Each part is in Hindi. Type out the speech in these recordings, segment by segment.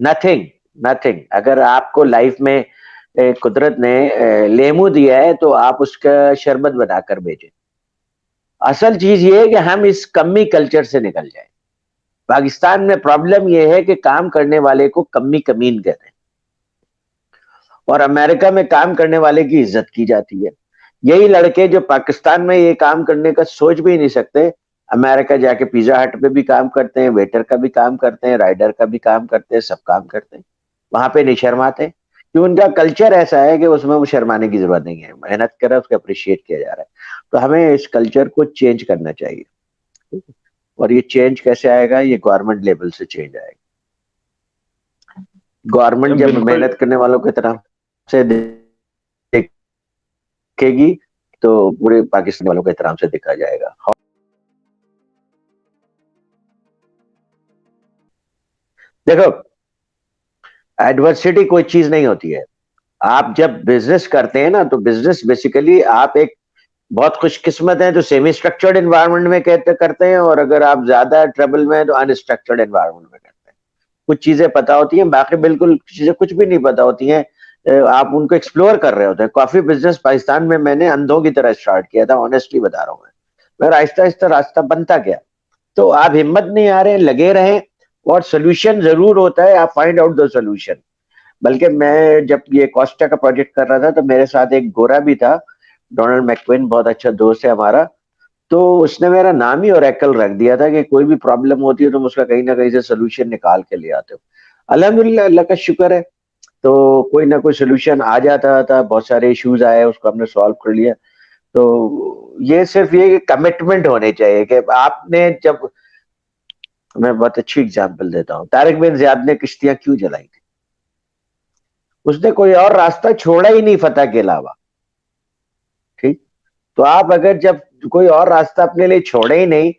Nothing, nothing. अगर आपको लाइफ में कुदरत ने लेमू दिया है तो आप उसका शरबत बनाकर बेचें। असल चीज ये है कि हम इस कमी कल्चर से निकल जाएं। पाकिस्तान में प्रॉब्लम यह है कि काम करने वाले को कमी कमीन कहते हैं, और अमेरिका में काम करने वाले की इज्जत की जाती है। यही लड़के जो पाकिस्तान में ये काम करने का सोच भी नहीं सकते, अमेरिका जाके पिज्जा हट पे भी काम करते हैं, वेटर का भी काम करते हैं, राइडर का भी काम करते हैं, सब काम करते हैं। वहां पे नहीं शर्माते, क्योंकि उनका कल्चर ऐसा है कि उसमें वो शर्माने की जरूरत नहीं है। मेहनत कर रहा है, उसको अप्रिशिएट किया जा रहा है। तो हमें इस कल्चर को चेंज करना चाहिए। और ये चेंज कैसे आएगा? ये गवर्नमेंट लेवल से चेंज आएगा। गवर्नमेंट जब बिल्कुल। मेहनत करने वालों की तरफ से देखेगी तो पूरे पाकिस्तान वालों के तरफ से देखा जाएगा। देखो, एडवर्सिटी कोई चीज नहीं होती है। आप जब बिजनेस करते हैं ना, तो बिजनेस बेसिकली आप एक बहुत खुशकिस्मत है तो सेमी स्ट्रक्चर्ड एनवायरनमेंट में कहते करते हैं, और अगर आप ज्यादा ट्रबल में हैं तो अनस्ट्रक्चर्ड एनवायरनमेंट में करते हैं। कुछ चीजें पता होती हैं, बाकी बिल्कुल चीजें कुछ भी नहीं पता होती हैं। आप उनको एक्सप्लोर कर रहे होते हैं। कॉफी बिजनेस पाकिस्तान में मैंने अंधों की तरह स्टार्ट किया था, ऑनेस्टली बता रहा हूँ मैं आहिस्ता आहिस्ता रास्ता बनता गया। तो आप हिम्मत नहीं आ रहे, लगे रहें, और सोल्यूशन जरूर होता है, आप फाइंड आउट द सोल्यूशन। बल्कि मैं जब ये कोस्टा का प्रोजेक्ट कर रहा था तो मेरे साथ एक गोरा भी था, डोनाल्ड मैक्विन, बहुत अच्छा दोस्त है हमारा। तो उसने मेरा नाम ही ओरेकल रख दिया था कि कोई भी प्रॉब्लम होती है तो तुम उसका कहीं ना कहीं से सोल्यूशन निकाल के ले आते हो। अल्हम्दुलिल्लाह, अल्लाह का शुक्र है। तो कोई ना कोई सोल्यूशन आ जाता था। बहुत सारे इश्यूज आए, उसको हमने सॉल्व कर लिया। तो ये सिर्फ ये कमिटमेंट होने चाहिए कि आपने जब, मैं बहुत अच्छी एग्जांपल देता हूँ, तारिक बिन ज़ियाद ने किश्तियां क्यों जलाई थी? उसने कोई और रास्ता छोड़ा ही नहीं फतह के अलावा। ठीक। तो आप अगर जब कोई और रास्ता अपने लिए छोड़े ही नहीं,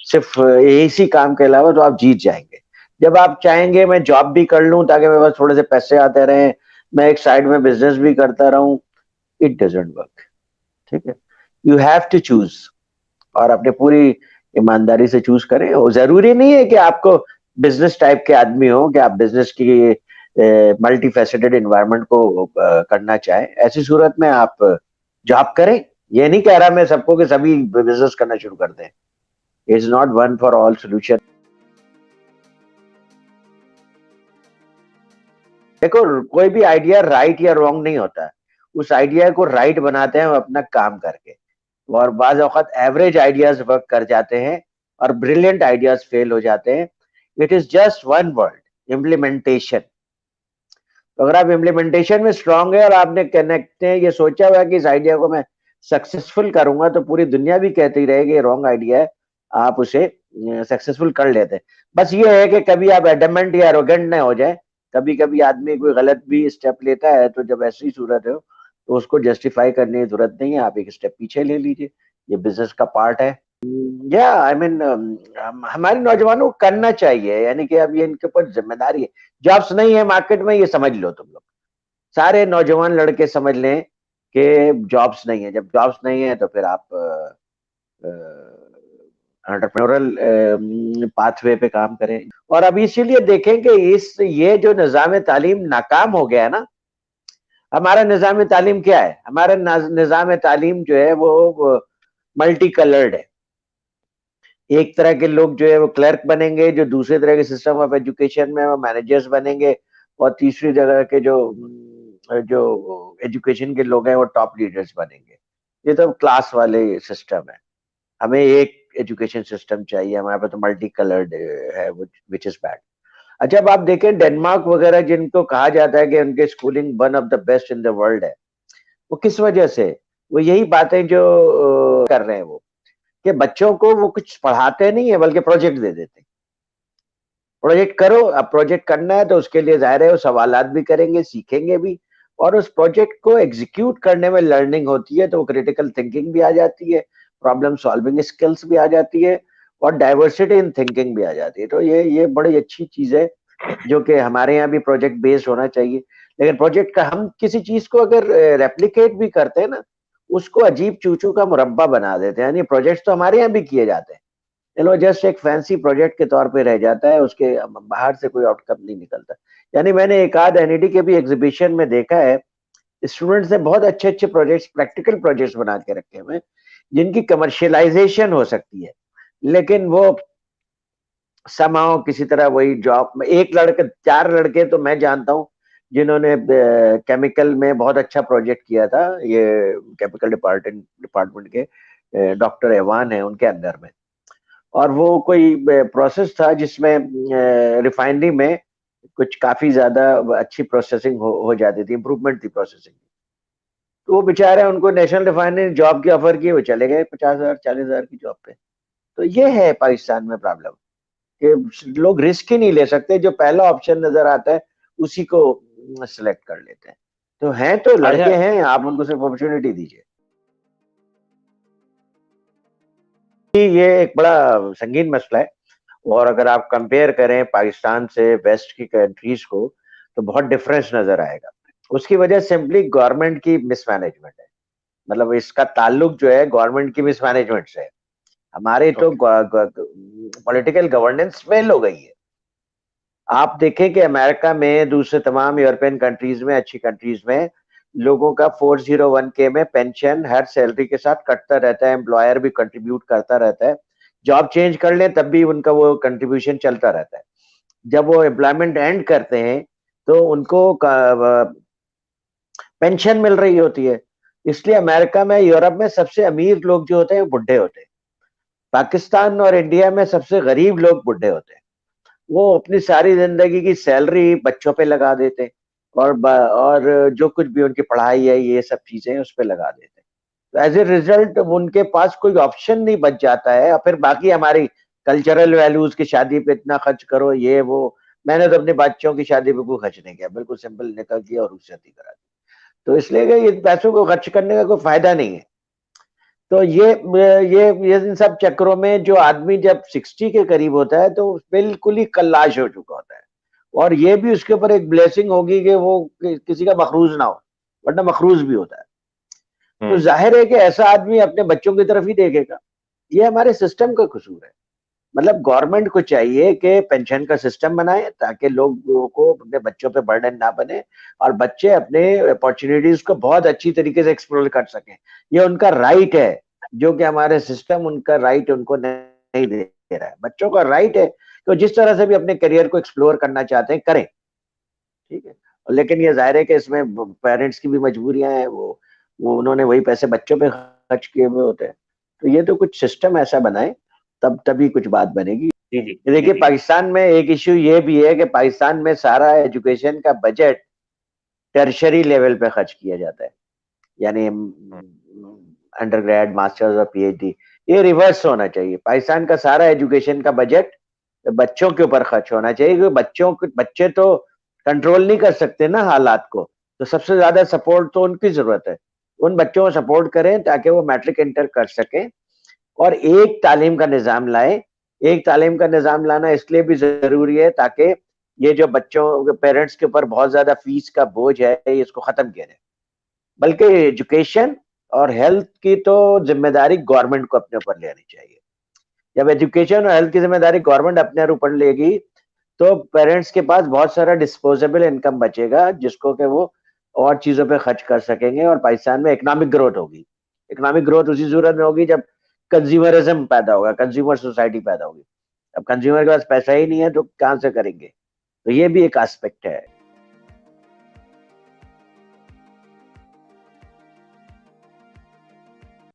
सिर्फ इसी काम के अलावा, तो आप जीत जाएंगे। जब आप चाहेंगे मैं जॉब भी कर लूं ताकि मेरे पास थोड़े से पैसे आते रहें, मैं एक साइड में बिजनेस भी करता रहूं, इट डजेंट वर्क। ठीक है। यू हैव टू चूज, और अपने पूरी ईमानदारी से चूज करें। और जरूरी नहीं है कि आपको बिजनेस टाइप के आदमी हो, कि आप बिजनेस की मल्टी फैसेटेड एनवायरनमेंट को करना चाहें। ऐसी सूरत में आप जॉब करें। ये नहीं कह रहा मैं सबको कि सभी बिजनेस करना शुरू कर दें। Is not one for all solution. देखो, कोई भी आइडिया राइट या रॉन्ग नहीं होता है। उस आइडिया को राइट बनाते हैं हम अपना काम करके। और बाज औक़ात एवरेज आइडियाज वर्क कर जाते हैं, और ब्रिलियंट आइडियाज फेल हो जाते हैं। It is just one word, implementation. तो अगर आप इम्प्लीमेंटेशन में स्ट्रांग है और आपने कनेक्ट ये सोचा हुआ है कि इस आइडिया को मैं सक्सेसफुल करूंगा, तो पूरी दुनिया भी कहती रहेगी रॉन्ग आइडिया है, आप उसे सक्सेसफुल कर लेते हैं। बस ये है कि कभी आप एडमेंट या एरोगेंट ना हो जाए। कभी कभी आदमी कोई गलत भी स्टेप लेता है, तो जब ऐसी सूरत हो तो उसको जस्टिफाई करने की जरूरत नहीं है, आप एक स्टेप पीछे ले लीजिए। ये बिजनेस का पार्ट है। या आई मीन हमारे नौजवानों को करना चाहिए, यानी कि अब ये इनके ऊपर जिम्मेदारी है। जॉब्स नहीं है मार्केट में, ये समझ लो तुम लोग। सारे नौजवान लड़के समझ लें कि जॉब्स नहीं है। जब जॉब्स नहीं है तो फिर आप एंटरप्रेन्योरल पाथवे पे काम करें। और अब इसीलिए देखें कि इस ये जो निज़ाम तालीम नाकाम हो गया है ना। हमारा निज़ाम तालीम क्या है? हमारा निज़ाम तालीम जो है वो मल्टी कलर्ड है। एक तरह के लोग जो है वो क्लर्क बनेंगे, जो दूसरे तरह के सिस्टम ऑफ एजुकेशन में वो मैनेजर्स बनेंगे, और तीसरी जगह के जो जो एजुकेशन के लोग हैं वो टॉप लीडर्स बनेंगे। ये तो क्लास वाले सिस्टम है। हमें एक एजुकेशन सिस्टम चाहिए। हमारे पास तो मल्टी कलर्ड है, विच इज बैड। अच्छा, अब आप देखें डेनमार्क वगैरह, जिनको कहा जाता है कि उनके schooling one of the best in the world है, वो किस वजह से? वो यही बातें जो कर रहे हैं वो, कि बच्चों को वो कुछ पढ़ाते नहीं है बल्कि प्रोजेक्ट दे देते हैं। प्रोजेक्ट करो। अब प्रोजेक्ट करना है तो उसके लिए जाहिर है वो सवालात भी करेंगे, सीखेंगे भी, और उस प्रोजेक्ट को एग्जीक्यूट करने में लर्निंग होती है, तो वो क्रिटिकल थिंकिंग भी आ जाती है, प्रॉब्लम सॉल्विंग स्किल्स भी आ जाती है, और डाइवर्सिटी इन थिंकिंग भी आ जाती है। तो ये बड़ी अच्छी चीज है, जो कि हमारे यहाँ भी प्रोजेक्ट बेस्ड होना चाहिए। लेकिन प्रोजेक्ट का हम किसी चीज को अगर रेप्लिकेट भी करते हैं ना, उसको अजीब चूचू का मुरब्बा बना देते हैं। यानी प्रोजेक्ट तो हमारे यहाँ भी किए जाते हैं, वो जस्ट एक फैंसी प्रोजेक्ट के तौर पे रह जाता है, उसके बाहर से कोई आउटकम नहीं निकलता। यानी मैंने एक आध एनईडी के भी एग्जीबिशन में देखा है, स्टूडेंट्स ने बहुत अच्छे अच्छे प्रोजेक्ट्स, प्रैक्टिकल प्रोजेक्ट्स बना के रखे हुए जिनकी कमर्शियलाइजेशन हो सकती है, लेकिन वो समाओ किसी तरह वही जॉब में, एक लड़के, 4 लड़के तो मैं जानता हूँ जिन्होंने केमिकल में बहुत अच्छा प्रोजेक्ट किया था, ये केमिकल डिपार्टमेंट के डॉक्टर एवान है उनके अंदर में। और वो कोई प्रोसेस था जिसमें रिफाइनरी में कुछ काफी ज्यादा अच्छी प्रोसेसिंग हो जाती थी, इंप्रूवमेंट थी प्रोसेसिंग। तो वो बेचारे, उनको नेशनल रिफाइनरी जॉब की ऑफर की, वो चले गए 50,000 40,000 की जॉब पे। तो ये है पाकिस्तान में प्रॉब्लम, कि लोग रिस्क ही नहीं ले सकते, जो पहला ऑप्शन नजर आता है उसी को सिलेक्ट कर लेते हैं। तो हैं तो अच्छा। लड़के हैं, आप उनको सिर्फ अपॉर्चुनिटी दीजिए। ये एक बड़ा संगीन मसला है, और अगर आप कंपेयर करें पाकिस्तान से वेस्ट की कंट्रीज को, तो बहुत डिफरेंस नजर आएगा। उसकी वजह सिंपली गवर्नमेंट की मिसमैनेजमेंट है, मतलब इसका ताल्लुक जो है गवर्नमेंट की मिसमैनेजमेंट से है। हमारे तो ओके। पॉलिटिकल गवर्नेंस फेल हो गई है। आप देखें कि अमेरिका में, दूसरे तमाम यूरोपियन कंट्रीज में, अच्छी कंट्रीज में, लोगों का 401k में पेंशन हर सैलरी के साथ कटता रहता है, एम्प्लॉयर भी कंट्रीब्यूट करता रहता है, जॉब चेंज कर ले तब भी उनका वो कंट्रीब्यूशन चलता रहता है। जब वो एम्प्लॉयमेंट एंड करते हैं तो उनको पेंशन मिल रही होती है। इसलिए अमेरिका में, यूरोप में सबसे अमीर लोग जो होते हैं वो बुढ़े होते हैं। पाकिस्तान और इंडिया में सबसे गरीब लोग बुढ़े होते हैं। वो अपनी सारी जिंदगी की सैलरी बच्चों पे लगा देते हैं, और जो कुछ भी उनकी पढ़ाई है, ये सब चीजें उस पे लगा देते हैं। तो एज ए रिजल्ट उनके पास कोई ऑप्शन नहीं बच जाता है, और फिर बाकी हमारी कल्चरल वैल्यूज की शादी पे इतना खर्च करो, ये वो। मैंने तो अपने बच्चों की शादी पे कोई खर्च नहीं किया, बिल्कुल सिंपल निकल किया और उससे शादी करा दी। तो इसलिए कि ये पैसों को खर्च करने का कोई फायदा नहीं है। तो ये इन सब चक्करों में जो आदमी जब 60 के करीब होता है तो बिल्कुल ही कल्लाश हो चुका होता है। और ये भी उसके ऊपर एक ब्लेसिंग होगी कि वो किसी का मखरूज ना हो, वरना मखरूज भी होता है। तो हम्म। जाहिर है कि ऐसा आदमी अपने बच्चों की तरफ ही देखेगा। ये हमारे सिस्टम का कसूर है। मतलब गवर्नमेंट को चाहिए कि पेंशन का सिस्टम बनाए ताकि लोगों को अपने बच्चों पे बर्डन ना बने, और बच्चे अपने अपॉर्चुनिटीज को बहुत अच्छी तरीके से एक्सप्लोर कर सकें। ये उनका राइट है, जो कि हमारे सिस्टम उनका राइट उनको नहीं दे रहा है। बच्चों का राइट है तो जिस तरह से भी अपने करियर को एक्सप्लोर करना चाहते हैं करें, ठीक है। लेकिन ये जाहिर है कि इसमें पेरेंट्स की भी मजबूरियां हैं, वो उन्होंने वही पैसे बच्चों पे खर्च किए हुए होते हैं। तो ये तो कुछ सिस्टम ऐसा बनाए, तब तभी कुछ बात बनेगी। जी जी। देखिए पाकिस्तान में एक इश्यू ये भी है कि पाकिस्तान में सारा एजुकेशन का बजट टर्शरी लेवल पे खर्च किया जाता है, यानी हम्म। अंडर ग्रेड, मास्टर्स और पीएचडी। ये रिवर्स होना चाहिए। पाकिस्तान का सारा एजुकेशन का बजट बच्चों के ऊपर खर्च होना चाहिए, क्योंकि बच्चे तो कंट्रोल नहीं कर सकते ना हालात को। तो सबसे ज्यादा सपोर्ट तो उनकी जरूरत है। उन बच्चों को सपोर्ट करें ताकि वो मैट्रिक इंटर कर सके, और एक तालीम का निज़ाम लाए। एक तालीम का निज़ाम लाना इसलिए भी ज़रूरी है ताकि ये जो बच्चों के पेरेंट्स के ऊपर बहुत ज़्यादा फीस का बोझ है, इसको ख़त्म किया जाए। बल्कि एजुकेशन और हेल्थ की तो ज़िम्मेदारी गवर्नमेंट को अपने ऊपर लेनी चाहिए। जब एजुकेशन और हेल्थ की ज़िम्मेदारी गवर्नमेंट अपने ऊपर लेगी, तो पेरेंट्स के पास बहुत सारा डिस्पोजेबल इनकम बचेगा, जिसको कि वो और चीज़ों पे खर्च कर सकेंगे, और पाकिस्तान में इकोनॉमिक ग्रोथ होगी। इकोनॉमिक ग्रोथ उसी सूरत में होगी जब कंज्यूमरिज्म पैदा होगा, कंज्यूमर सोसाइटी पैदा होगी। अब कंज्यूमर के पास पैसा ही नहीं है तो कहां से करेंगे? तो ये भी एक एस्पेक्ट है।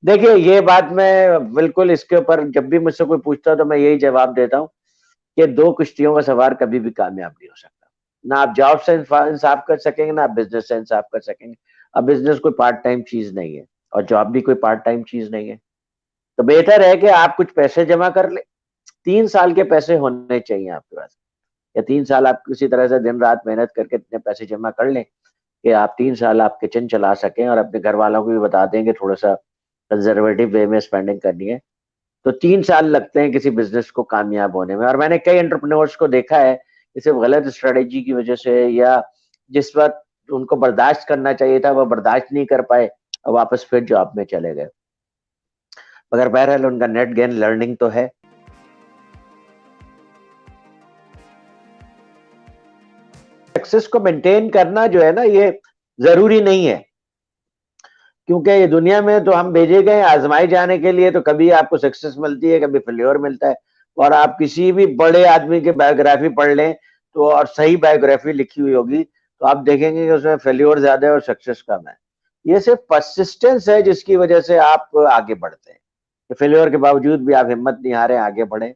देखिए ये बात मैं बिल्कुल, इसके ऊपर जब भी मुझसे कोई पूछता है तो मैं यही जवाब देता हूँ कि दो कुश्तियों का सवार कभी भी कामयाब नहीं हो सकता। ना आप जॉब से इंसाफ कर सकेंगे, ना आप बिजनेस से इंसाफ कर सकेंगे। अब बिजनेस कोई पार्ट टाइम चीज नहीं है, और जॉब भी कोई पार्ट टाइम चीज नहीं है। तो बेहतर है कि आप कुछ पैसे जमा कर ले। 3 साल के पैसे होने चाहिए आपके पास, या 3 साल आप किसी तरह से दिन रात मेहनत करके इतने पैसे जमा कर लें कि आप 3 साल आप किचन चला सकें, और अपने घर वालों को भी बता दें कि थोड़ा सा कंजर्वेटिव वे में स्पेंडिंग करनी है। तो 3 साल लगते हैं किसी बिजनेस को कामयाब होने में। और मैंने कई एंटरप्रेन्योर्स को देखा है कि सिर्फ गलत स्ट्रेटेजी की वजह से, या जिस वक्त उनको बर्दाश्त करना चाहिए था वो बर्दाश्त नहीं कर पाए, और वापस फिर जॉब में चले गए। मगर बहरहाल उनका नेट गेन लर्निंग तो है। सक्सेस को मेंटेन करना जो है ना, ये जरूरी नहीं है, क्योंकि ये दुनिया में तो हम भेजे गए आजमाए जाने के लिए, तो कभी आपको सक्सेस मिलती है, कभी फेल्योर मिलता है। और आप किसी भी बड़े आदमी की बायोग्राफी पढ़ लें तो, और सही बायोग्राफी लिखी हुई होगी, तो आप देखेंगे कि उसमें फेल्योर ज्यादा है और सक्सेस कम है। ये सिर्फ परसिस्टेंस है जिसकी वजह से आप आगे बढ़ते हैं। फेल्योर के बावजूद भी आप हिम्मत नहीं हारे, आगे बढ़े।